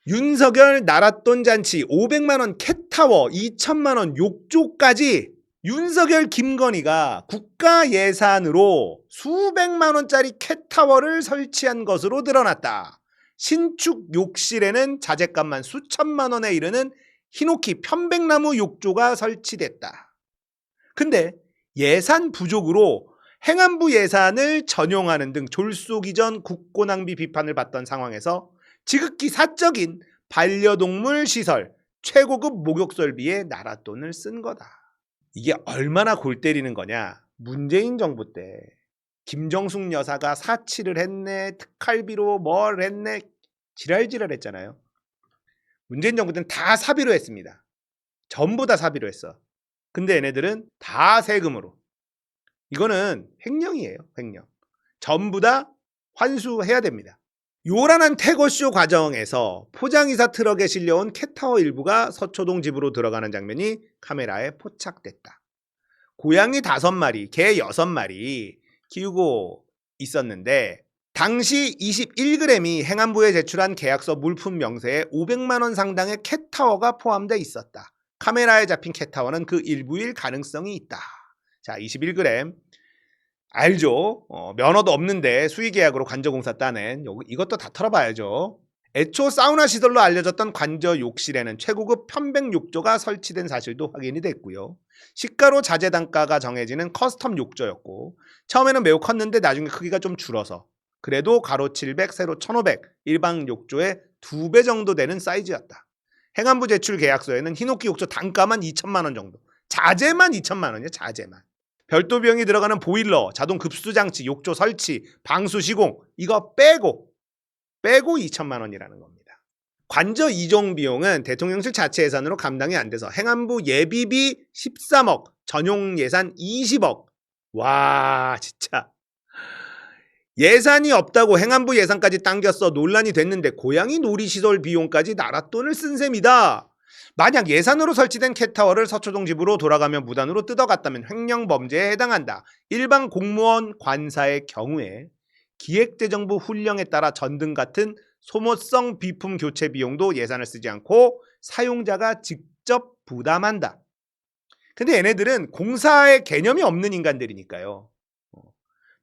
윤석열 나랏돈 잔치 500만원 캣타워 2천만원 욕조까지 윤석열 김건희가 국가 예산으로 수백만원짜리 캣타워를 설치한 것으로 드러났다. 신축 욕실에는 자재값만 수천만원에 이르는 히노키 편백나무 욕조가 설치됐다. 근데 예산 부족으로 행안부 예산을 전용하는 등 졸속이전 국고낭비 비판을 받던 상황에서 지극히 사적인 반려동물 시설 최고급 목욕 설비에 나랏돈을 쓴 거다. 이게 얼마나 골 때리는 거냐. 문재인 정부 때 김정숙 여사가 사치를 했네, 특활비로 뭘 했네, 지랄지랄 했잖아요. 문재인 정부 때는 다 사비로 했습니다. 전부 다 사비로 했어. 근데 얘네들은 다 세금으로. 이거는 횡령이에요. 횡령. 전부 다 환수해야 됩니다. 요란한 태거쇼 과정에서 포장이사 트럭에 실려온 캣타워 일부가 서초동 집으로 들어가는 장면이 카메라에 포착됐다. 고양이 5마리, 개 6마리 키우고 있었는데 당시 21g이 행안부에 제출한 계약서 물품 명세에 500만원 상당의 캣타워가 포함되어 있었다. 카메라에 잡힌 캣타워는 그 일부일 가능성이 있다. 자, 21g 알죠? 면허도 없는데 수의계약으로 관저공사 따낸 이것도 다 털어봐야죠. 애초 사우나 시설로 알려졌던 관저 욕실에는 최고급 편백 욕조가 설치된 사실도 확인이 됐고요. 시가로 자재 단가가 정해지는 커스텀 욕조였고 처음에는 매우 컸는데 나중에 크기가 좀 줄어서 그래도 가로 700, 세로 1500 일반 욕조의 2배 정도 되는 사이즈였다. 행안부 제출 계약서에는 히노키 욕조 단가만 2천만원 정도, 자재만 2천만원이야. 자재만. 별도 비용이 들어가는 보일러, 자동 급수 장치, 욕조 설치, 방수 시공 이거 빼고 2천만원이라는 겁니다. 관저 이종 비용은 대통령실 자체 예산으로 감당이 안 돼서 행안부 예비비 13억, 전용 예산 20억. 와 진짜 예산이 없다고 행안부 예산까지 당겼어 논란이 됐는데 고양이 놀이시설 비용까지 나랏돈을 쓴 셈이다. 만약 예산으로 설치된 캣타워를 서초동 집으로 돌아가며 무단으로 뜯어갔다면 횡령범죄에 해당한다. 일반 공무원 관사의 경우에 기획재정부 훈령에 따라 전등 같은 소모성 비품 교체 비용도 예산을 쓰지 않고 사용자가 직접 부담한다. 근데 얘네들은 공사의 개념이 없는 인간들이니까요.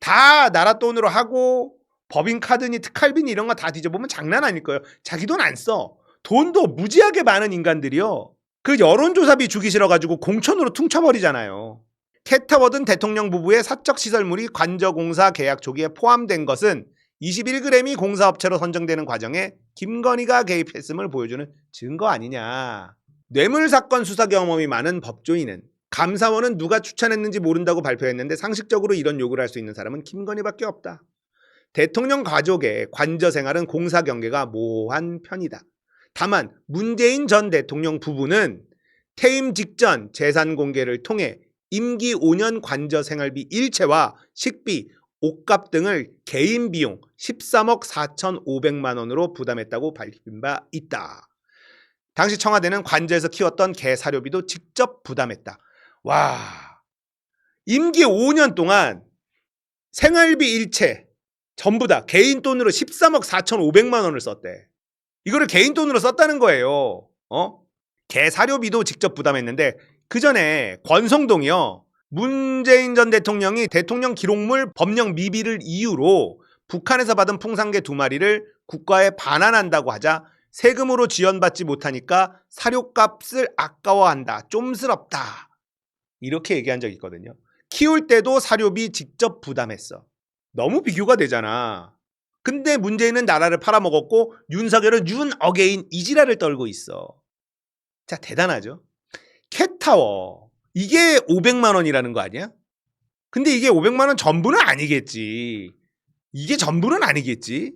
다 나랏돈으로 하고 법인카드니 특활비니 이런 거 다 뒤져보면 장난 아닐 거예요. 자기 돈 안 써. 돈도 무지하게 많은 인간들이요. 그 여론조사비 주기 싫어가지고 공천으로 퉁쳐버리잖아요. 캣타워든 대통령 부부의 사적 시설물이 관저공사 계약 조기에 포함된 것은 21g이 공사업체로 선정되는 과정에 김건희가 개입했음을 보여주는 증거 아니냐. 뇌물사건 수사 경험이 많은 법조인은 감사원은 누가 추천했는지 모른다고 발표했는데 상식적으로 이런 요구를 할 수 있는 사람은 김건희밖에 없다. 대통령 가족의 관저 생활은 공사 경계가 모호한 편이다. 다만 문재인 전 대통령 부부는 퇴임 직전 재산 공개를 통해 임기 5년 관저 생활비 일체와 식비, 옷값 등을 개인 비용 13억 4,500만 원으로 부담했다고 밝힌 바 있다. 당시 청와대는 관저에서 키웠던 개 사료비도 직접 부담했다. 와, 임기 5년 동안 생활비 일체 전부 다 개인 돈으로 13억 4,500만 원을 썼대. 이거를 개인 돈으로 썼다는 거예요. 개 사료비도 직접 부담했는데 그 전에 권성동이요. 문재인 전 대통령이 대통령 기록물 법령 미비를 이유로 북한에서 받은 풍산개 2마리를 국가에 반환한다고 하자 세금으로 지원받지 못하니까 사료값을 아까워한다. 좀스럽다. 이렇게 얘기한 적이 있거든요. 키울 때도 사료비 직접 부담했어. 너무 비교가 되잖아. 근데 문재인은 나라를 팔아먹었고 윤석열은 윤 어게인 이지랄을 떨고 있어. 자, 대단하죠. 캣타워 이게 500만 원이라는 거 아니야? 근데 이게 500만 원 전부는 아니겠지. 이게 전부는 아니겠지.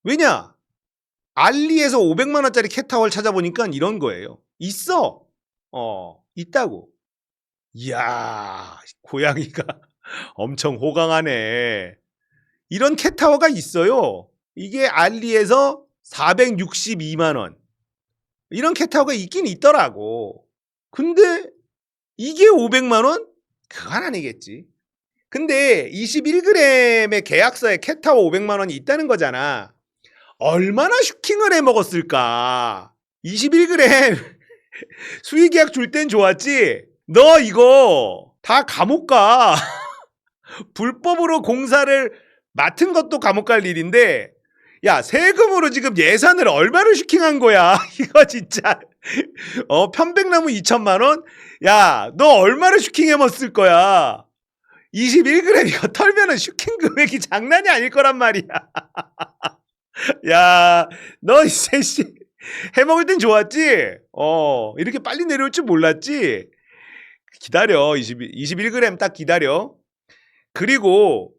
왜냐? 알리에서 500만 원짜리 캣타워를 찾아보니까 이런 거예요. 있어. 있다고. 이야, 고양이가 엄청 호강하네. 이런 캣타워가 있어요. 이게 알리에서 462만 원. 이런 캣타워가 있긴 있더라고. 근데 이게 500만 원? 그건 아니겠지. 근데 21g의 계약서에 캣타워 500만 원이 있다는 거잖아. 얼마나 슈킹을 해 먹었을까? 21g 수의계약 줄 땐 좋았지? 너 이거 다 감옥 가. 불법으로 공사를 맡은 것도 감옥 갈 일인데, 야, 세금으로 지금 예산을 얼마로 슈킹한 거야? 이거 진짜. 편백나무 2천만 원? 야, 너 얼마로 슈킹해 먹었을 거야? 21g 이거 털면은 슈킹 금액이 장난이 아닐 거란 말이야. 야, 너 이제 해먹을 땐 좋았지? 이렇게 빨리 내려올 줄 몰랐지? 기다려. 21g 딱 기다려. 그리고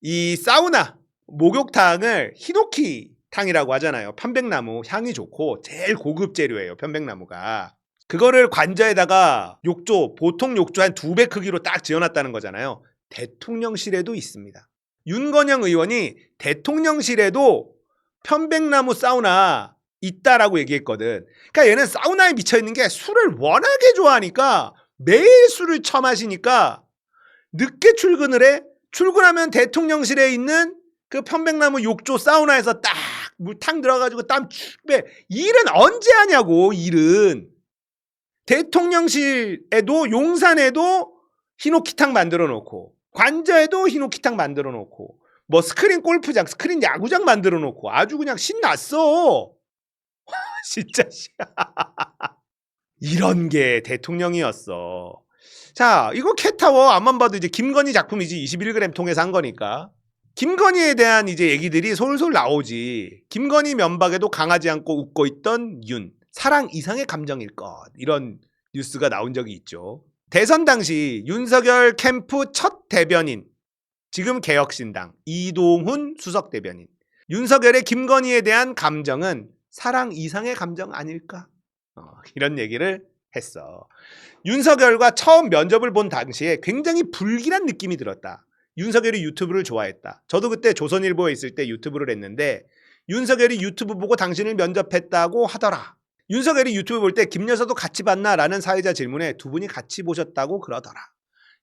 이 사우나, 목욕탕을 히노키 탕이라고 하잖아요. 편백나무 향이 좋고 제일 고급 재료예요. 편백나무가. 그거를 관저에다가 욕조, 보통 욕조 한 2배 크기로 딱 지어놨다는 거잖아요. 대통령실에도 있습니다. 윤건영 의원이 대통령실에도 편백나무 사우나 있다라고 얘기했거든. 그러니까 얘는 사우나에 미쳐있는 게 술을 워낙에 좋아하니까 매일 술을 처마시니까 늦게 출근을 해. 출근하면 대통령실에 있는 그 편백나무 욕조 사우나에서 딱 물탕 들어가지고 땀 쭉 빼. 일은 언제 하냐고. 일은 대통령실에도 용산에도 히노키탕 만들어 놓고 관저에도 히노키탕 만들어 놓고 뭐 스크린 골프장, 스크린 야구장 만들어 놓고 아주 그냥 신났어. 진짜 이런 게 대통령이었어. 자, 이거 캣타워 앞만 봐도 이제 김건희 작품이지. 21g 통해서 한 거니까. 김건희에 대한 이제 얘기들이 솔솔 나오지. 김건희 면박에도 강하지 않고 웃고 있던 윤. 사랑 이상의 감정일 것. 이런 뉴스가 나온 적이 있죠. 대선 당시 윤석열 캠프 첫 대변인, 지금 개혁신당 이동훈 수석 대변인. 윤석열의 김건희에 대한 감정은 사랑 이상의 감정 아닐까? 이런 얘기를 했어. 윤석열과 처음 면접을 본 당시에 굉장히 불길한 느낌이 들었다. 윤석열이 유튜브를 좋아했다. 저도 그때 조선일보에 있을 때 유튜브를 했는데 윤석열이 유튜브 보고 당신을 면접했다고 하더라. 윤석열이 유튜브 볼 때 김여사도 같이 봤나? 라는 사회자 질문에 두 분이 같이 보셨다고 그러더라.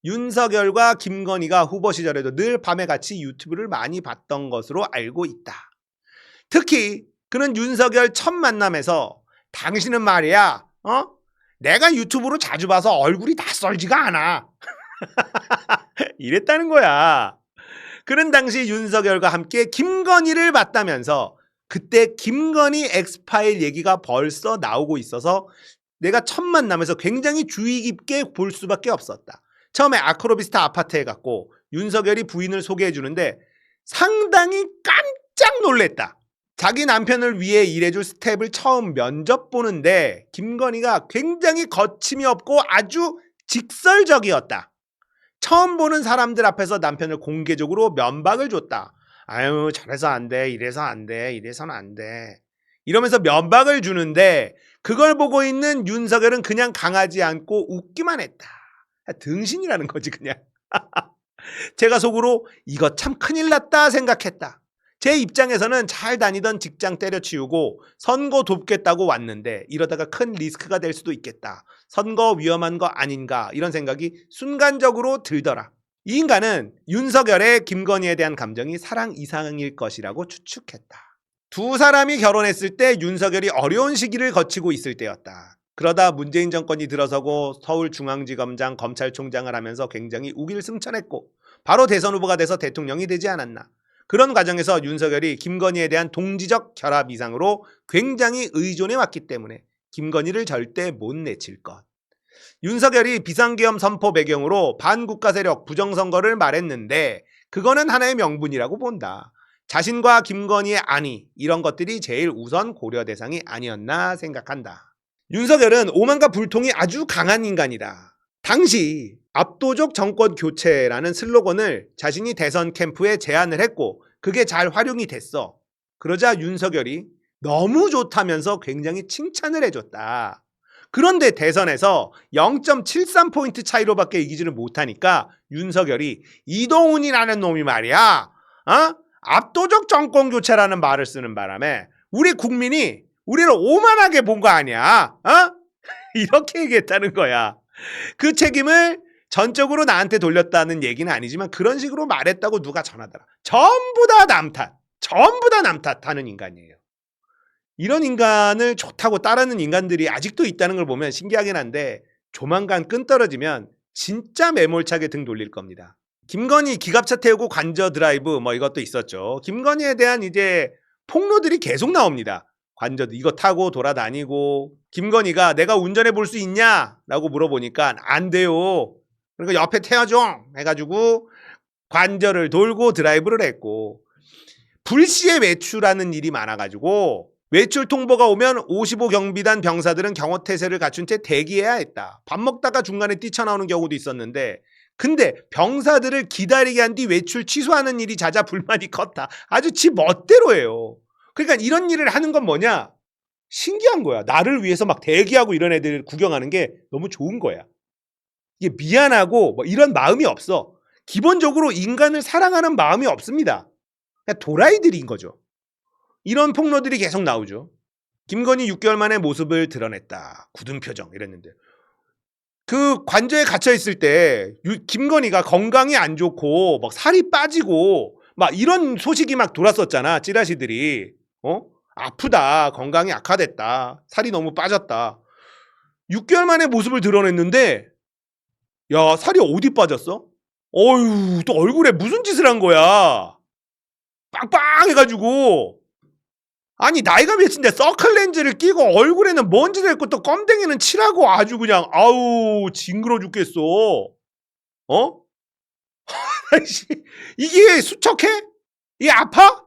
윤석열과 김건희가 후보 시절에도 늘 밤에 같이 유튜브를 많이 봤던 것으로 알고 있다. 특히 그는 윤석열 첫 만남에서 당신은 말이야, 내가 유튜브로 자주 봐서 얼굴이 낯설지가 않아. 이랬다는 거야. 그는 당시 윤석열과 함께 김건희를 봤다면서 그때 김건희 엑스파일 얘기가 벌써 나오고 있어서 내가 첫 만남에서 굉장히 주의 깊게 볼 수밖에 없었다. 처음에 아크로비스타 아파트에 갔고 윤석열이 부인을 소개해 주는데 상당히 깜짝 놀랬다. 자기 남편을 위해 일해줄 스텝을 처음 면접 보는데 김건희가 굉장히 거침이 없고 아주 직설적이었다. 처음 보는 사람들 앞에서 남편을 공개적으로 면박을 줬다. 아유, 저래서 안 돼, 이래서 안 돼, 이래서는 안 돼. 이러면서 면박을 주는데 그걸 보고 있는 윤석열은 그냥 강하지 않고 웃기만 했다. 등신이라는 거지 그냥. 제가 속으로 이거 참 큰일 났다 생각했다. 제 입장에서는 잘 다니던 직장 때려치우고 선거 돕겠다고 왔는데 이러다가 큰 리스크가 될 수도 있겠다. 선거 위험한 거 아닌가 이런 생각이 순간적으로 들더라. 이 인간은 윤석열의 김건희에 대한 감정이 사랑 이상일 것이라고 추측했다. 두 사람이 결혼했을 때 윤석열이 어려운 시기를 거치고 있을 때였다. 그러다 문재인 정권이 들어서고 서울중앙지검장 검찰총장을 하면서 굉장히 우길승천했고 바로 대선 후보가 돼서 대통령이 되지 않았나. 그런 과정에서 윤석열이 김건희에 대한 동지적 결합 이상으로 굉장히 의존해 왔기 때문에 김건희를 절대 못 내칠 것. 윤석열이 비상계엄 선포 배경으로 반국가 세력 부정선거를 말했는데 그거는 하나의 명분이라고 본다. 자신과 김건희의 안위 이런 것들이 제일 우선 고려 대상이 아니었나 생각한다. 윤석열은 오만과 불통이 아주 강한 인간이다. 당시 압도적 정권 교체라는 슬로건을 자신이 대선 캠프에 제안을 했고 그게 잘 활용이 됐어. 그러자 윤석열이 너무 좋다면서 굉장히 칭찬을 해줬다. 그런데 대선에서 0.73포인트 차이로밖에 이기지를 못하니까 윤석열이 이동훈이라는 놈이 말이야, 압도적 정권 교체라는 말을 쓰는 바람에 우리 국민이 우리를 오만하게 본 거 아니야? 이렇게 얘기했다는 거야. 그 책임을 전적으로 나한테 돌렸다는 얘기는 아니지만 그런 식으로 말했다고 누가 전하더라. 전부 다 남 탓. 전부 다 남 탓하는 인간이에요. 이런 인간을 좋다고 따르는 인간들이 아직도 있다는 걸 보면 신기하긴 한데 조만간 끈 떨어지면 진짜 매몰차게 등 돌릴 겁니다. 김건희 기갑차 태우고 관저 드라이브 뭐 이것도 있었죠. 김건희에 대한 이제 폭로들이 계속 나옵니다. 관저 이거 타고 돌아다니고 김건희가 내가 운전해 볼 수 있냐? 라고 물어보니까 안 돼요. 그러니까 옆에 태워줘 해가지고 관저를 돌고 드라이브를 했고 불시에 외출하는 일이 많아가지고 외출 통보가 오면 55 경비단 병사들은 경호태세를 갖춘 채 대기해야 했다. 밥 먹다가 중간에 뛰쳐나오는 경우도 있었는데 근데 병사들을 기다리게 한 뒤 외출 취소하는 일이 잦아 불만이 컸다. 아주 지 멋대로 해요. 그러니까 이런 일을 하는 건 뭐냐? 신기한 거야. 나를 위해서 막 대기하고 이런 애들 구경하는 게 너무 좋은 거야. 이게 미안하고 뭐 이런 마음이 없어. 기본적으로 인간을 사랑하는 마음이 없습니다. 그냥 도라이들인 거죠. 이런 폭로들이 계속 나오죠. 김건희 6개월 만에 모습을 드러냈다. 굳은 표정 이랬는데 그 관저에 갇혀 있을 때 김건희가 건강이 안 좋고 막 살이 빠지고 막 이런 소식이 막 돌았었잖아. 찌라시들이. 아프다. 건강이 악화됐다. 살이 너무 빠졌다. 6개월 만에 모습을 드러냈는데 야, 살이 어디 빠졌어? 어휴, 또 얼굴에 무슨 짓을 한 거야? 빵빵해가지고. 아니 나이가 몇인데 서클렌즈를 끼고 얼굴에는 먼지도 있고 또 껌댕이는 칠하고 아주 그냥 아우 징그러 죽겠어. 이게 수척해? 이게 아파?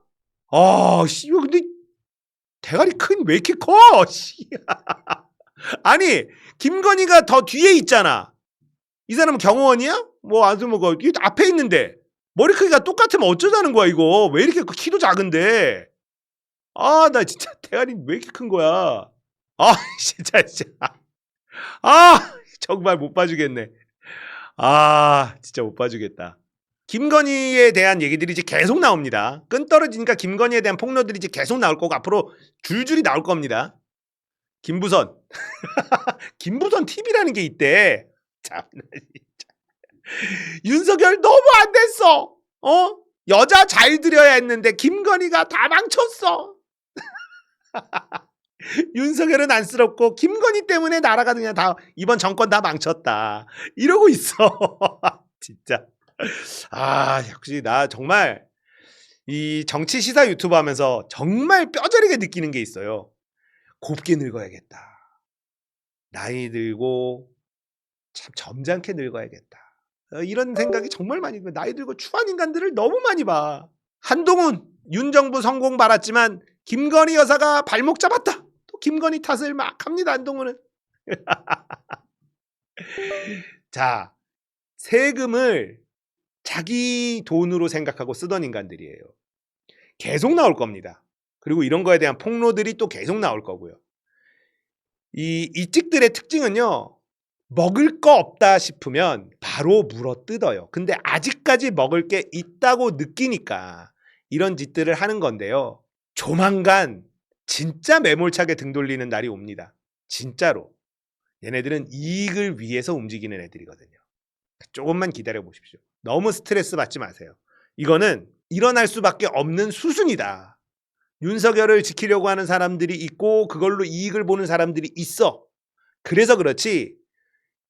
아, 씨, 근데 대가리 왜 이렇게 커? 씨. 아니 김건희가 더 뒤에 있잖아. 이 사람은 경호원이야? 뭐 아무튼 뭐 앞에 있는데 머리 크기가 똑같으면 어쩌자는 거야 이거. 왜 이렇게 키도 작은데? 아, 나 진짜 대가리 왜 이렇게 큰 거야? 아, 진짜. 아, 정말 못 봐주겠네. 아, 진짜 못 봐주겠다. 김건희에 대한 얘기들이 이제 계속 나옵니다. 끈 떨어지니까 김건희에 대한 폭로들이 이제 계속 나올 거고 앞으로 줄줄이 나올 겁니다. 김부선. 김부선 TV라는 게 있대. 참, 윤석열 너무 안 됐어. 여자 잘 들여야 했는데 김건희가 다 망쳤어. 윤석열은 안쓰럽고 김건희 때문에 나라가 그냥 다 이번 정권 다 망쳤다 이러고 있어. 진짜 역시 나 정말 이 정치 시사 유튜브 하면서 정말 뼈저리게 느끼는 게 있어요. 곱게 늙어야겠다. 나이 들고 참 점잖게 늙어야겠다. 이런 생각이 정말 많이 들고 나이 들고 추한 인간들을 너무 많이 봐. 한동훈 윤 정부 성공 바랐지만 김건희 여사가 발목 잡았다. 또 김건희 탓을 막 합니다. 한동훈은. 자, 세금을 자기 돈으로 생각하고 쓰던 인간들이에요. 계속 나올 겁니다. 그리고 이런 거에 대한 폭로들이 또 계속 나올 거고요. 이 찍들의 특징은요. 먹을 거 없다 싶으면 바로 물어 뜯어요. 근데 아직까지 먹을 게 있다고 느끼니까 이런 짓들을 하는 건데요. 조만간 진짜 매몰차게 등 돌리는 날이 옵니다. 진짜로. 얘네들은 이익을 위해서 움직이는 애들이거든요. 조금만 기다려 보십시오. 너무 스트레스 받지 마세요. 이거는 일어날 수밖에 없는 수순이다. 윤석열을 지키려고 하는 사람들이 있고 그걸로 이익을 보는 사람들이 있어. 그래서 그렇지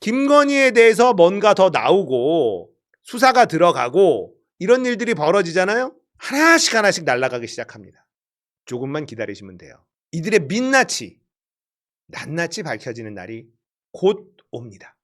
김건희에 대해서 뭔가 더 나오고 수사가 들어가고 이런 일들이 벌어지잖아요. 하나씩 날아가기 시작합니다. 조금만 기다리시면 돼요. 이들의 민낯이 낱낱이 밝혀지는 날이 곧 옵니다.